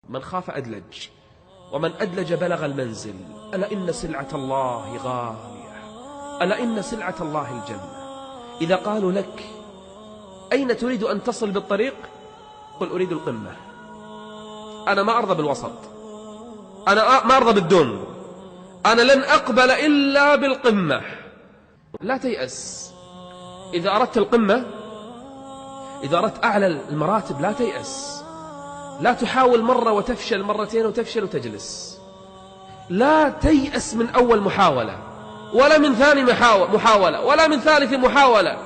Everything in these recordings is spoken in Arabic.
من خاف أدلج، ومن أدلج بلغ المنزل. ألا إن سلعة الله غالية، ألا إن سلعة الله الجنة. إذا قالوا لك أين تريد أن تصل بالطريق؟ قل أريد القمة. أنا ما أرضى بالوسط، أنا ما أرضى بالدون، أنا لن أقبل إلا بالقمة. لا تيأس. إذا أردت القمة، إذا أردت أعلى المراتب، لا تيأس. لا تحاول مرة وتفشل، مرتين وتفشل وتجلس. لا تيأس من أول محاولة، ولا من ثاني محاولة، ولا من ثالث محاولة.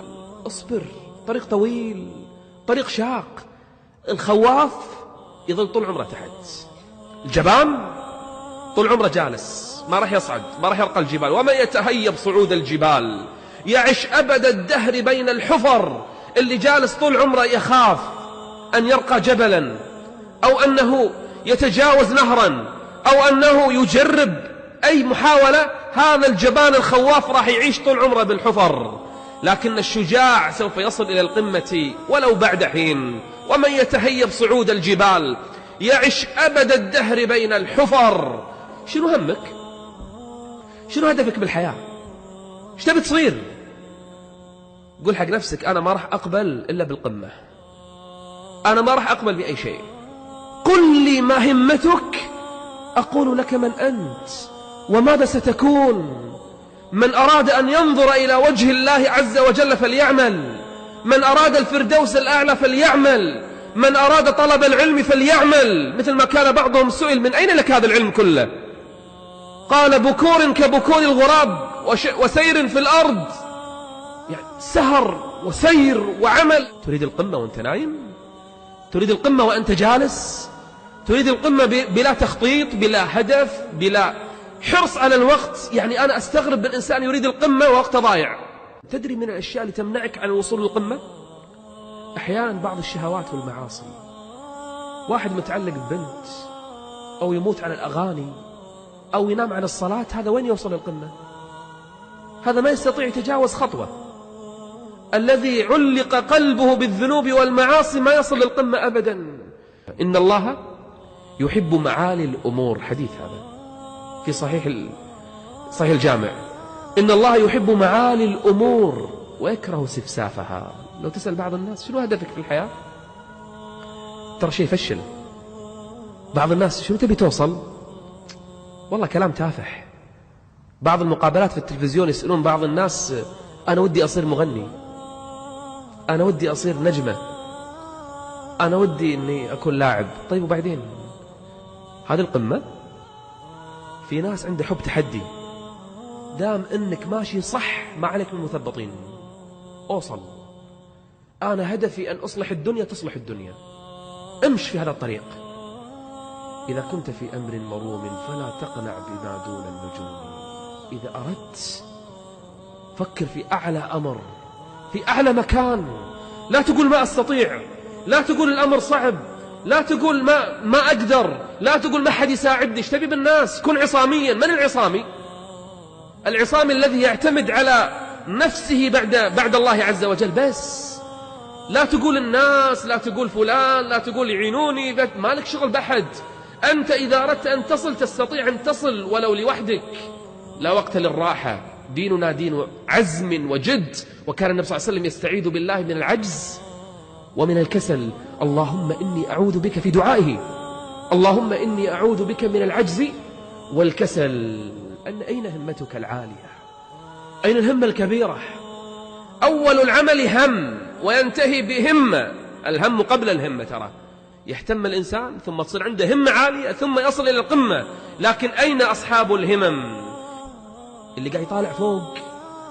اصبر، طريق طويل، طريق شاق. الخواف يظل طول عمره تحت، الجبان طول عمره جالس، ما راح يصعد، ما راح يرقى الجبال. ومن يتهيب صعود الجبال يعش أبد الدهر بين الحفر. اللي جالس طول عمره يخاف أن يرقى جبلا، أو أنه يتجاوز نهرا، أو أنه يجرب أي محاولة، هذا الجبان الخواف راح يعيش طول عمره بالحفر. لكن الشجاع سوف يصل إلى القمة ولو بعد حين. ومن يتهيب صعود الجبال يعش أبد الدهر بين الحفر. شنو همك؟ شنو هدفك بالحياة؟ ايش تبي تصير؟ قول حق نفسك أنا ما راح أقبل إلا بالقمة، أنا ما راح أقبل بأي شيء. قل لي ما همتك أقول لك من أنت وماذا ستكون. من أراد أن ينظر إلى وجه الله عز وجل فليعمل، من أراد الفردوس الأعلى فليعمل، من أراد طلب العلم فليعمل. مثل ما كان بعضهم سئل من أين لك هذا العلم كله؟ قال بكور كبكور الغراب وسير في الأرض. يعني سهر وسير وعمل. تريد القمة وأنت نايم؟ تريد القمة وأنت جالس؟ تريد القمة بلا تخطيط، بلا هدف، بلا حرص على الوقت؟ يعني أنا أستغرب بالإنسان يريد القمة ووقته ضايع. تدري من الأشياء اللي تمنعك عن الوصول للقمة؟ أحيانا بعض الشهوات والمعاصي. واحد متعلق ببنت، أو يموت على الأغاني، أو ينام عن الصلاة، هذا وين يوصل للقمة؟ هذا ما يستطيع يتجاوز خطوة. الذي علق قلبه بالذنوب والمعاصي ما يصل للقمة أبدا. إن الله يحب معالي الأمور، حديث هذا في صحيح الجامع. إن الله يحب معالي الأمور ويكره سفسافها. لو تسأل بعض الناس شنو هدفك في الحياة؟ ترى شيء يفشل. بعض الناس شنو تبي توصل؟ والله كلام تافه. بعض المقابلات في التلفزيون يسألون بعض الناس أنا ودي أصير مغني، أنا ودي أصير نجمة، أنا ودي أني أكون لاعب. طيب وبعدين؟ هذه القمة؟ في ناس عنده حب تحدي، دام أنك ماشي صح ما عليك من المثبطين. أوصل. أنا هدفي أن أصلح الدنيا، تصلح الدنيا، امش في هذا الطريق. إذا كنت في أمر مروم فلا تقنع بما دون النجوم. إذا أردت فكر في أعلى أمر، في أعلى مكان. لا تقول ما أستطيع، لا تقول الأمر صعب، لا تقول ما أقدر، لا تقول ما حد يساعدني. ايش تبي بالناس؟ كن عصاميا. من العصامي؟ العصامي الذي يعتمد على نفسه بعد الله عز وجل بس. لا تقول الناس، لا تقول فلان، لا تقول يعينوني، ما لك شغل بأحد. أنت إذا أردت أن تصل تستطيع أن تصل ولو لوحدك. لا وقت للراحة. ديننا دين عزم وجد. وكان النبي صلى الله عليه وسلم يستعيذ بالله من العجز ومن الكسل. اللهم إني أعوذ بك، في دعائه اللهم إني أعوذ بك من العجز والكسل. أين همتك العالية؟ أين الهمة الكبيرة؟ أول العمل هم وينتهي بهمة. الهم قبل الهمة. ترى يهتم الإنسان ثم تصير عنده همة عالية ثم يصل إلى القمة. لكن أين أصحاب الهمم؟ اللي قاعد يطالع فوق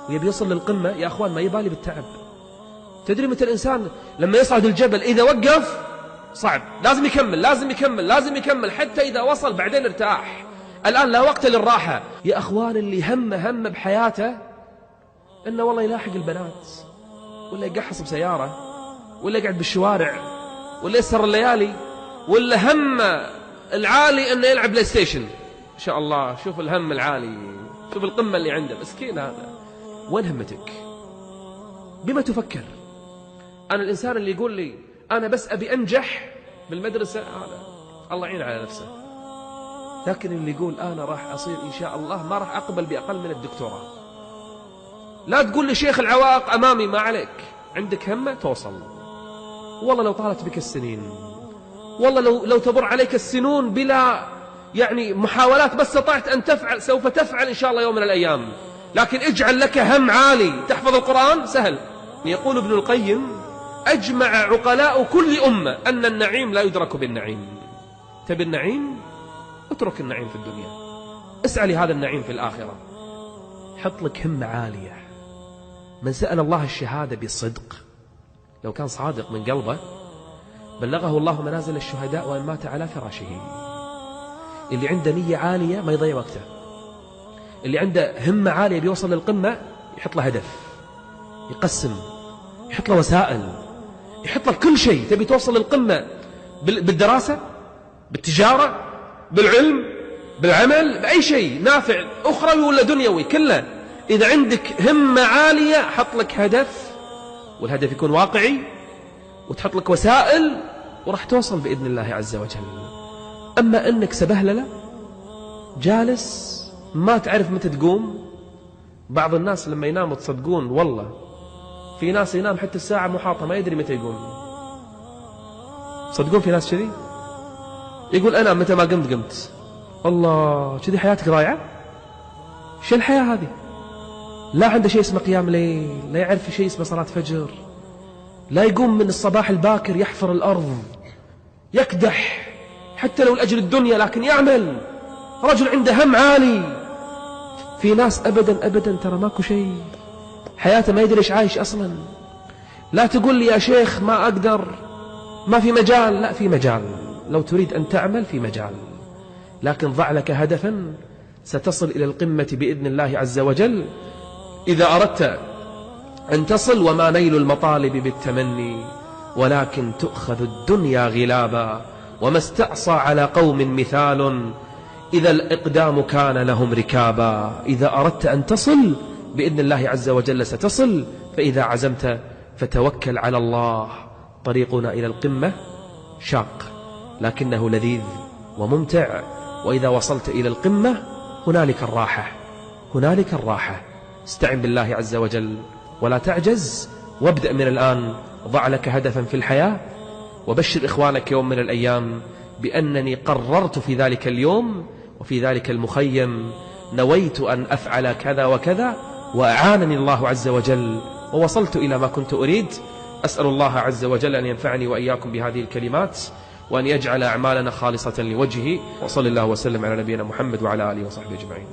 ويبي يصل للقمة يا أخوان ما يبالي بالتعب. تدري متى الإنسان لما يصعد الجبل إذا وقف صعب، لازم يكمل لازم يكمل لازم يكمل حتى إذا وصل بعدين ارتاح. الآن لا وقت للراحة. يا أخوان اللي هم بحياته إنه والله يلاحق البنات، ولا يقحص بسيارة، ولا يقعد بالشوارع، ولا يسهر الليالي، ولا هم العالي إنه يلعب بلاي ستيشن. إن شاء الله شوف الهم العالي، شوف القمة اللي عنده. مسكين هذا. وين همتك؟ بما تفكر؟ أنا الإنسان اللي يقول لي أنا بس أبي أنجح بالمدرسة، هذا الله يعين على نفسه. لكن اللي يقول أنا راح أصير إن شاء الله ما راح أقبل بأقل من الدكتوراه، لا تقول لي شيخ العوائق أمامي، ما عليك، عندك همة توصل. والله لو طالت بك السنين، والله لو تمر عليك السنون بلا يعني محاولات، بس استطعت أن تفعل سوف تفعل إن شاء الله يوم من الأيام. لكن اجعل لك هم عالي، تحفظ القرآن سهل. يقول ابن القيم: أجمع عقلاء كل أمة أن النعيم لا يدرك بالنعيم. تبي النعيم؟ اترك النعيم في الدنيا، اسعى لهذا النعيم في الآخرة. حط لك همة عالية. من سأل الله الشهادة بالصدق، لو كان صادق من قلبه بلغه الله منازل الشهداء وإن مات على فراشه. اللي عنده نية عالية ما يضيع وقته، اللي عنده همة عالية بيوصل للقمة يحط له هدف، يقسم، يحط له وسائل، يحط له كل شيء. تبي توصل للقمة بالدراسة، بالتجارة، بالعلم، بالعمل، بأي شيء نافع أخروي ولا دنيوي كله، إذا عندك همة عالية حط لك هدف، والهدف يكون واقعي، وتحط لك وسائل، وراح توصل بإذن الله عز وجل. أما أنك سبهللة جالس ما تعرف متى تقوم. بعض الناس لما يناموا تصدقون والله في ناس ينام حتى الساعة محاطة ما يدري متى يقوم. صدقون في ناس كذي يقول أنا متى ما قمت. الله، كذي حياتك ضايعة؟ شو الحياة هذه؟ لا عنده شيء اسمه قيام ليل، لا يعرف شيء اسمه صلاة فجر، لا يقوم من الصباح الباكر يحفر الأرض يكدح حتى لو لأجل الدنيا، لكن يعمل. رجل عنده هم عالي. في ناس أبدا ترى ماكو شيء، حياته ما يدري ايش عايش أصلا. لا تقول لي يا شيخ ما أقدر، ما في مجال. لا، في مجال، لو تريد أن تعمل في مجال، لكن ضع لك هدفا ستصل إلى القمة بإذن الله عز وجل. إذا أردت أن تصل، وما نيل المطالب بالتمني ولكن تؤخذ الدنيا غلابا، وما استعصى على قوم مثال إذا الإقدام كان لهم ركابا. إذا أردت أن تصل بإذن الله عز وجل ستصل، فإذا عزمت فتوكل على الله. طريقنا إلى القمة شاق لكنه لذيذ وممتع، وإذا وصلت إلى القمة هنالك الراحة، هنالك الراحة. استعن بالله عز وجل ولا تعجز، وابدأ من الآن. ضع لك هدفا في الحياة، وبشر إخوانك يوم من الأيام بأنني قررت في ذلك اليوم وفي ذلك المخيم نويت أن أفعل كذا وكذا، وأعانني الله عز وجل ووصلت إلى ما كنت أريد. أسأل الله عز وجل أن ينفعني وإياكم بهذه الكلمات، وأن يجعل أعمالنا خالصة لوجهه. وصلى الله وسلم على نبينا محمد وعلى آله وصحبه أجمعين.